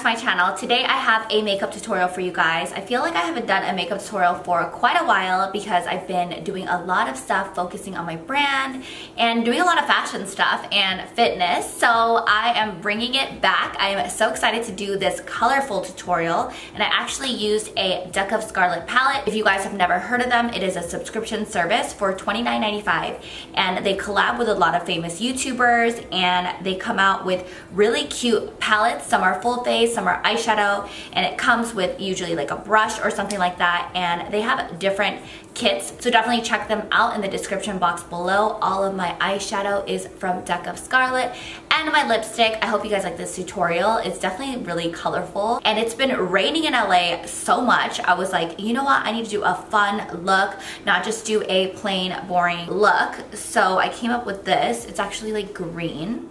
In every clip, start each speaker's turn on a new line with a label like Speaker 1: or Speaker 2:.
Speaker 1: my channel. Today I have a makeup tutorial for you guys. I feel like I haven't done a makeup tutorial for quite a while because I've been doing a lot of stuff focusing on my brand and doing a lot of fashion stuff and fitness. So I am bringing it back. I am so excited to do this colorful tutorial, and I actually used a Deck of Scarlet palette. If you guys have never heard of them, it is a subscription service for $29.95, and they collab with a lot of famous YouTubers, and they come out with really cute palettes. Some are full face, some are eyeshadow, and it comes with usually like a brush or something like that, and they have different kits, so definitely check them out in the description box below. All of my eyeshadow is from Deck of Scarlet, and my lipstick. I hope you guys like this tutorial. It's definitely really colorful, and it's been raining in LA so much. I was like, you know what, I need to do a fun look, not just do a plain boring look. So I came up with this. It's actually like green.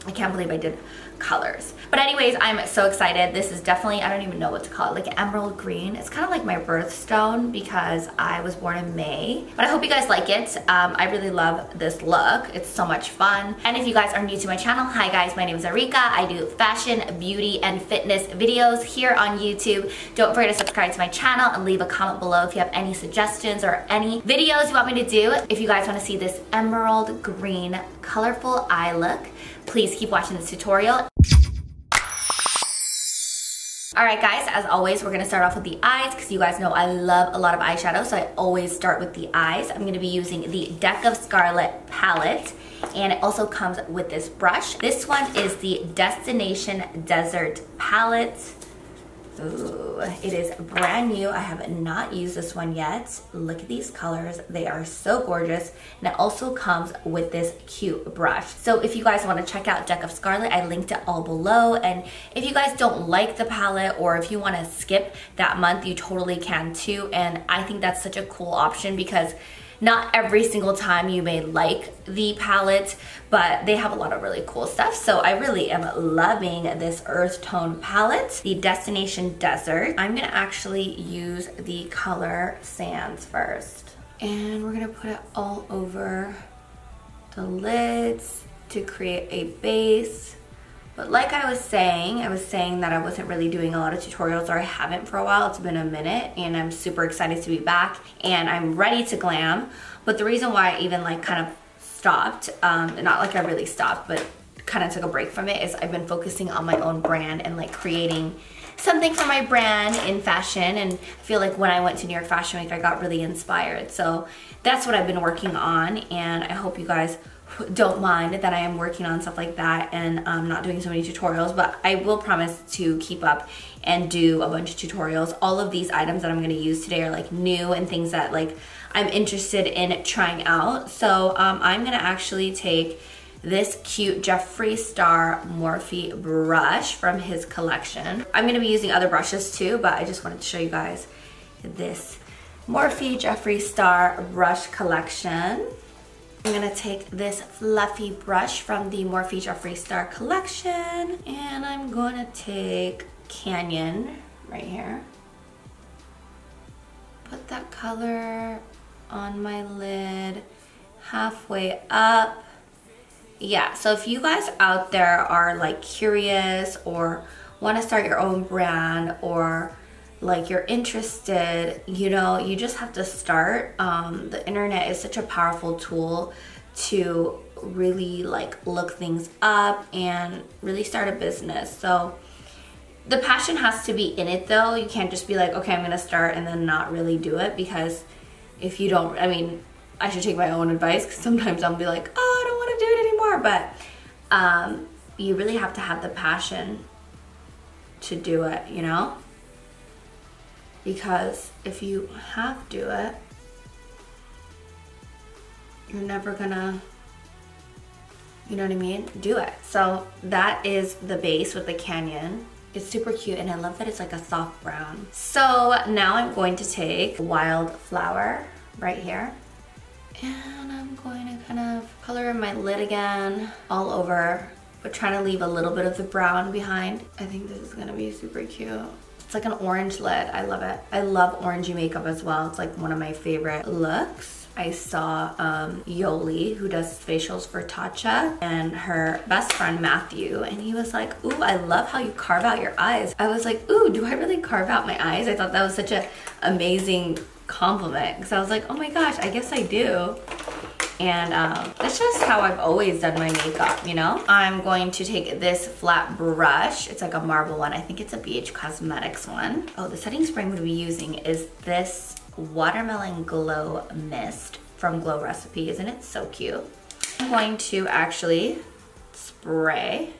Speaker 1: I can't believe I did colors. But anyways, I'm so excited. This is definitely, I don't even know what to call it, like emerald green. It's kind of like my birthstone because I was born in May. But I hope you guys like it. I really love this look. It's so much fun. And if you guys are new to my channel, hi guys, my name is Arika. I do fashion, beauty, and fitness videos here on YouTube. Don't forget to subscribe to my channel and leave a comment below if you have any suggestions or any videos you want me to do. If you guys want to see this emerald green colorful eye look, please keep watching this tutorial. Alright guys, as always, we're going to start off with the eyes because you guys know I love a lot of eyeshadow, so I always start with the eyes. I'm going to be using the Deck of Scarlet palette, and it also comes with this brush. This one is the Destination Desert palette. Ooh, it is brand new. I have not used this one yet. Look at these colors. They are so gorgeous. And it also comes with this cute brush. So if you guys want to check out Deck of Scarlet, I linked it all below. And if you guys don't like the palette, or if you want to skip that month, you totally can too. And I think that's such a cool option because not every single time you may like the palette, but they have a lot of really cool stuff. So I really am loving this earth tone palette, the Destination Desert. I'm gonna actually use the color Sands first. And we're gonna put it all over the lids to create a base. But like I was saying that I wasn't really doing a lot of tutorials, or I haven't for a while. It's been a minute, and I'm super excited to be back, and I'm ready to glam. But the reason why I even like kind of stopped, not like I really stopped, but kind of took a break from it, is I've been focusing on my own brand and like creating something for my brand in fashion. And I feel like when I went to New York Fashion Week, I got really inspired. So that's what I've been working on, and I hope you guys don't mind that I am working on stuff like that and not doing so many tutorials, but I will promise to keep up and do a bunch of tutorials. All of these items that I'm going to use today are like new and things that like I'm interested in trying out. So I'm going to actually take this cute Jeffree Star Morphe brush from his collection. I'm going to be using other brushes too, but I just wanted to show you guys this Morphe Jeffree Star brush collection. I'm gonna take this fluffy brush from the Morphe Jeffree Star collection, and I'm gonna take Canyon right here. Put that color on my lid halfway up. Yeah, so if you guys out there are like curious or want to start your own brand, or like you're interested, you know, you just have to start. The internet is such a powerful tool to really like look things up and really start a business. So the passion has to be in it though. You can't just be like, okay, I'm gonna start and then not really do it, because if you don't, I mean, I should take my own advice because sometimes I'll be like, oh, I don't want to do it anymore. But you really have to have the passion to do it, you know? Because if you half do it, you're never gonna, you know what I mean, do it. So that is the base with the Canyon. It's super cute, and I love that it's like a soft brown. So now I'm going to take Wildflower right here, and I'm going to kind of color in my lid again, all over, but trying to leave a little bit of the brown behind. I think this is gonna be super cute. It's like an orange lid. I love it. I love orangey makeup as well. It's like one of my favorite looks. I saw Yoli, who does facials for Tatcha, and her best friend Matthew, and he was like, ooh, I love how you carve out your eyes. I was like, ooh, do I really carve out my eyes? I thought that was such an amazing compliment, because I was like, oh my gosh, I guess I do. And that's just how I've always done my makeup, you know? I'm going to take this flat brush. It's like a marble one. I think it's a BH Cosmetics one. Oh, the setting spray I'm gonna be using is this Watermelon Glow Mist from Glow Recipe. Isn't it so cute? I'm going to actually spray.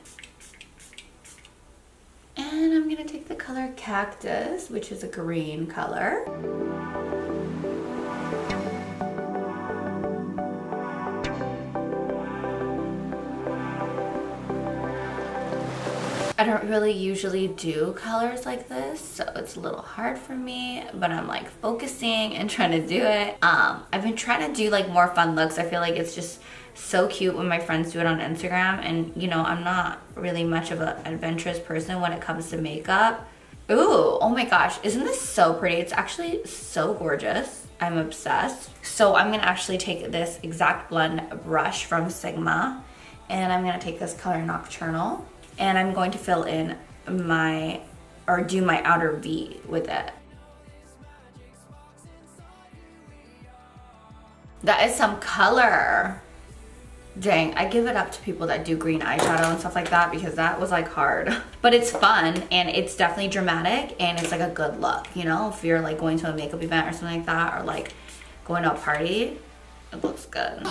Speaker 1: And I'm gonna take the color Cactus, which is a green color. I don't really usually do colors like this, so it's a little hard for me, but I'm like focusing and trying to do it. I've been trying to do like more fun looks. I feel like it's just so cute when my friends do it on Instagram, and you know, I'm not really much of an adventurous person when it comes to makeup. Ooh, oh my gosh, isn't this so pretty? It's actually so gorgeous. I'm obsessed. So I'm gonna actually take this Exact Blend brush from Sigma, and I'm gonna take this color Nocturnal. And I'm going to fill in my, or do my outer V with it. That is some color. Dang, I give it up to people that do green eyeshadow and stuff like that, because that was like hard. But it's fun, and it's definitely dramatic, and it's like a good look, you know? If you're like going to a makeup event or something like that, or like going to a party, it looks good.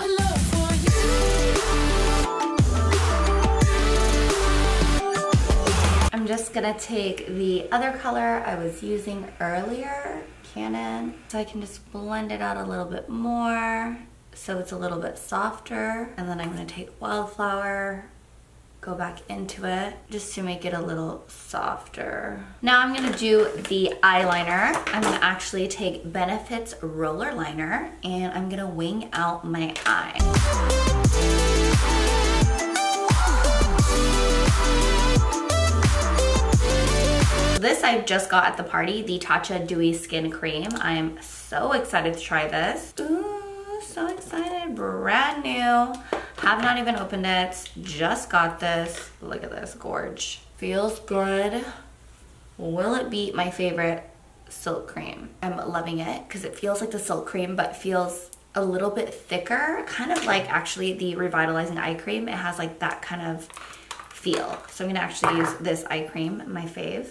Speaker 1: I'm just gonna take the other color I was using earlier, Canon, so I can just blend it out a little bit more so it's a little bit softer. And then I'm gonna take Wildflower, go back into it just to make it a little softer. Now I'm gonna do the eyeliner. I'm gonna actually take Benefit's Roller Liner, and I'm gonna wing out my eye. This I just got at the party, the Tatcha Dewy Skin Cream. I'm so excited to try this. Ooh, so excited, brand new. Have not even opened it, just got this. Look at this, gorge. Feels good. Will it beat my favorite silk cream? I'm loving it because it feels like the silk cream, but feels a little bit thicker, kind of like actually the Revitalizing Eye Cream. It has like that kind of feel. So I'm gonna actually use this eye cream, my fave.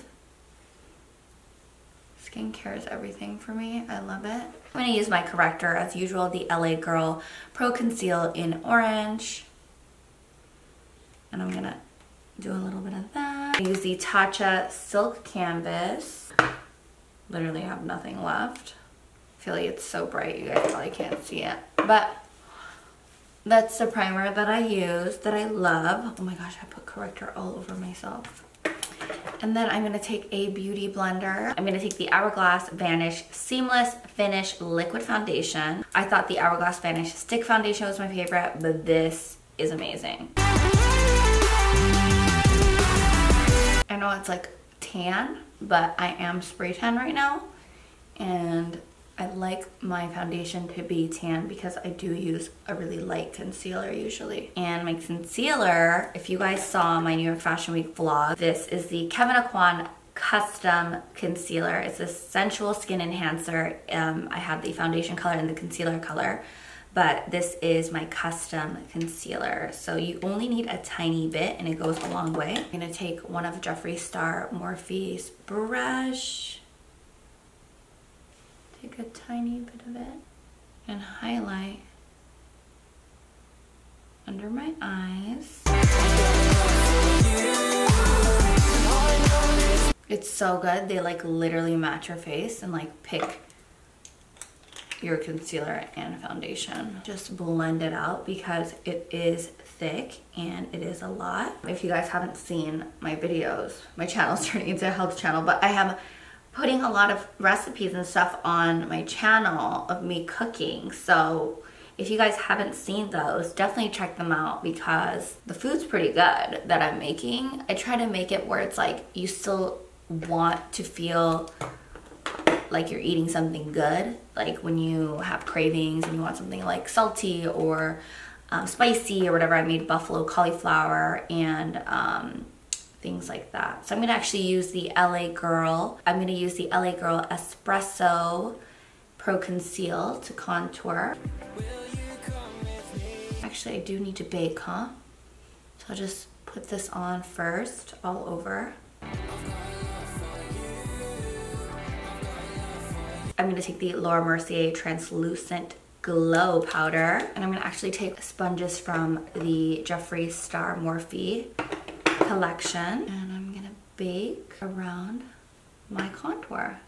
Speaker 1: Skincare is everything for me. I love it. I'm gonna use my corrector as usual, the LA Girl Pro Conceal in Orange. And I'm gonna do a little bit of that. I use the Tatcha Silk Canvas. Literally have nothing left. I feel like it's so bright, you guys probably can't see it. But that's the primer that I use, that I love. Oh my gosh, I put corrector all over myself. And then I'm gonna take a beauty blender. I'm gonna take the Hourglass Vanish Seamless Finish Liquid Foundation. I thought the Hourglass Vanish Stick Foundation was my favorite, but this is amazing. I know it's like tan, but I am spray tan right now. And I like my foundation to be tan because I do use a really light concealer usually. And my concealer, if you guys saw my New York Fashion Week vlog, this is the Kevyn Aucoin Custom Concealer. It's a sensual skin enhancer. I have the foundation color and the concealer color, but this is my custom concealer. So you only need a tiny bit and it goes a long way. I'm gonna take one of Jeffree Star Morphe's brush, take a tiny bit of it and highlight under my eyes. It's so good. They like literally match your face and like pick your concealer and foundation. Just blend it out because it is thick and it is a lot. If you guys haven't seen my videos, my channel's turning into a health channel, but I have putting a lot of recipes and stuff on my channel of me cooking. So if you guys haven't seen those, definitely check them out because the food's pretty good that I'm making. I try to make it where it's like you still want to feel like you're eating something good, like when you have cravings and you want something like salty or spicy or whatever. I made buffalo cauliflower and things like that. So I'm gonna actually use the LA Girl. I'm gonna use the LA Girl Espresso Pro Conceal to contour. Actually, I do need to bake, huh? So I'll just put this on first, all over. I'm gonna take the Laura Mercier Translucent Glow Powder, and I'm gonna actually take sponges from the Jeffree Star Morphe collection, and I'm gonna bake around my contour.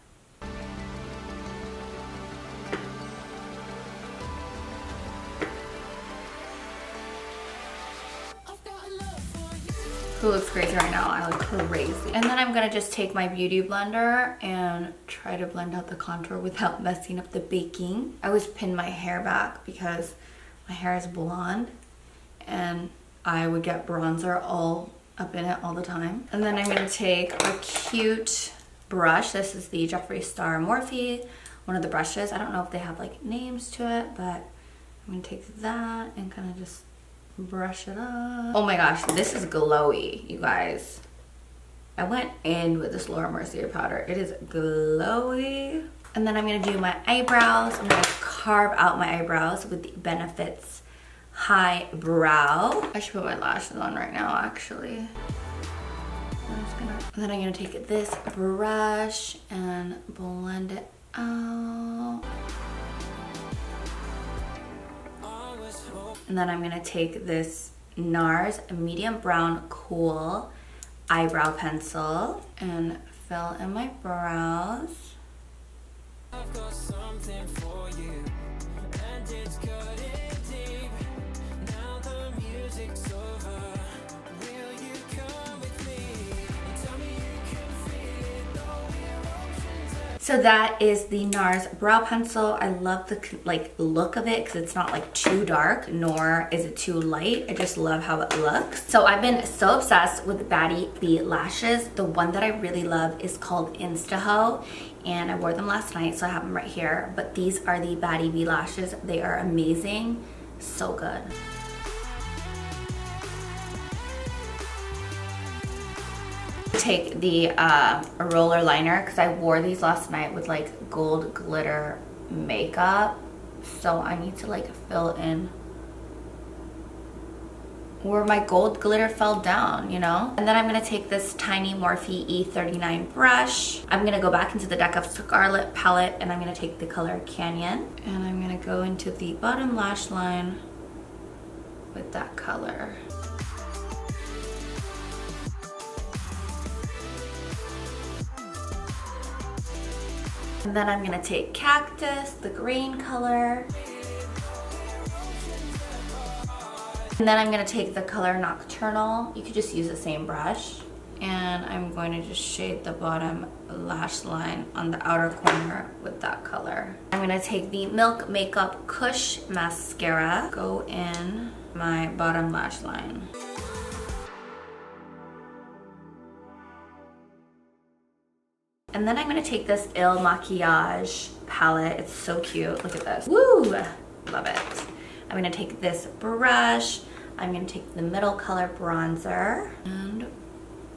Speaker 1: Who looks crazy right now? I look crazy. And then I'm gonna just take my beauty blender and try to blend out the contour without messing up the baking. I always pin my hair back because my hair is blonde and I would get bronzer all up in it all the time. And then I'm gonna take a cute brush. This is the Jeffree Star Morphe, one of the brushes. I don't know if they have like names to it, but I'm gonna take that and kind of just brush it up. Oh my gosh, this is glowy, you guys. I went in with this Laura Mercier powder. It is glowy. And then I'm gonna do my eyebrows. I'm gonna carve out my eyebrows with the Benefits High Brow. I should put my lashes on right now, actually. And then I'm gonna take this brush and blend it out. And then I'm gonna take this NARS Medium Brown Cool eyebrow pencil and fill in my brows. I've got something for you, and it's cutting deep. Now the music's over. Will you come with me? Tell me you can feel it, though we're oceans apart. So that is the NARS brow pencil. I love the look of it because it's not like too dark, nor is it too light. I just love how it looks. So I've been so obsessed with Batty Bee lashes. The one that I really love is called Instaho, and I wore them last night, so I have them right here. But these are the Batty Bee lashes. They are amazing, so good. Take the roller liner because I wore these last night with like gold glitter makeup, so I need to like fill in where my gold glitter fell down, you know? And then I'm gonna take this tiny Morphe E39 brush. I'm gonna go back into the Deck of Scarlet palette and I'm gonna take the color Canyon, and I'm gonna go into the bottom lash line with that color. And then I'm gonna take Cactus, the green color. And then I'm gonna take the color Nocturnal. You could just use the same brush. And I'm going to just shade the bottom lash line on the outer corner with that color. I'm gonna take the Milk Makeup Kush Mascara, go in my bottom lash line. And then I'm gonna take this Il Maquillage palette. It's so cute, look at this. Woo, love it. I'm gonna take this brush. I'm gonna take the middle color bronzer and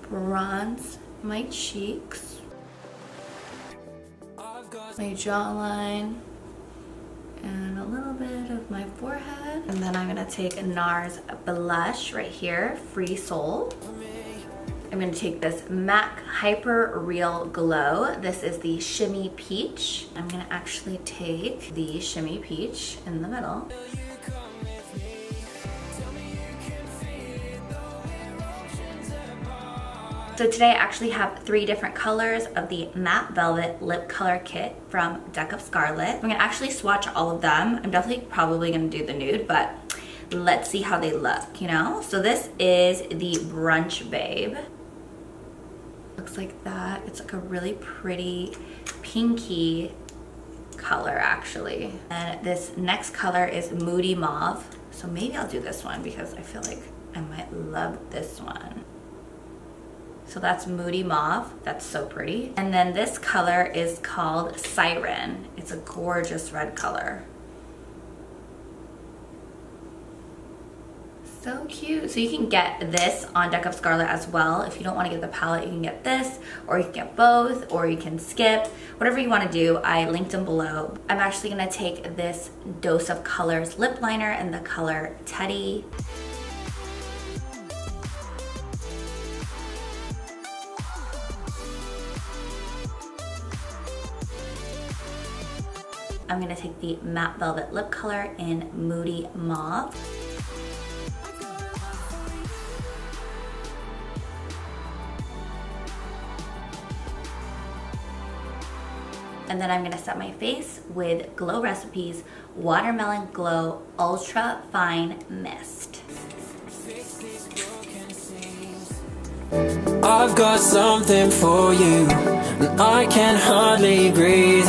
Speaker 1: bronze my cheeks, my jawline, and a little bit of my forehead. And then I'm gonna take a NARS blush right here, Free Soul. I'm gonna take this MAC Hyper Real Glow. This is the Shimmy Peach. I'm gonna actually take the Shimmy Peach in the middle. So today I actually have 3 different colors of the Matte Velvet Lip Color Kit from Deck of Scarlet. I'm gonna actually swatch all of them. I'm definitely probably gonna do the nude, but let's see how they look, you know? So this is the Brunch Babe. Looks like that. It's like a really pretty pinky color actually. And this next color is Moody Mauve. So maybe I'll do this one because I feel like I might love this one. So that's Moody Mauve. That's so pretty. And then this color is called Siren. It's a gorgeous red color. So cute. So you can get this on Deck of Scarlet as well. If you don't want to get the palette, you can get this, or you can get both, or you can skip. Whatever you want to do, I linked them below. I'm actually going to take this Dose of Colors lip liner in the color Teddy. I'm going to take the Matte Velvet lip color in Moody Mauve. And then I'm gonna set my face with Glow Recipes Watermelon Glow Ultra Fine Mist.
Speaker 2: I've got something for you, and I can hardly breathe.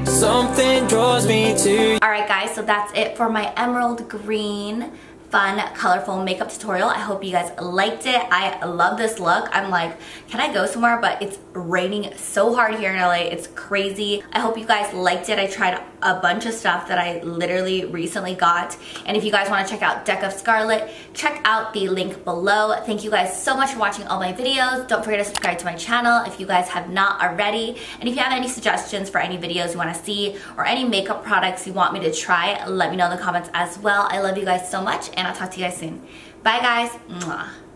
Speaker 2: Something draws me to.
Speaker 1: Alright guys, so that's it for my emerald green fun, colorful makeup tutorial. I hope you guys liked it. I love this look. I'm like, can I go somewhere? But it's raining so hard here in LA. It's crazy. I hope you guys liked it. I tried a bunch of stuff that I literally recently got. And if you guys want to check out Deck of Scarlet, check out the link below. Thank you guys so much for watching all my videos. Don't forget to subscribe to my channel if you guys have not already. And if you have any suggestions for any videos you want to see or any makeup products you want me to try, let me know in the comments as well. I love you guys so much, and I'll talk to you guys soon. Bye guys. Mwah.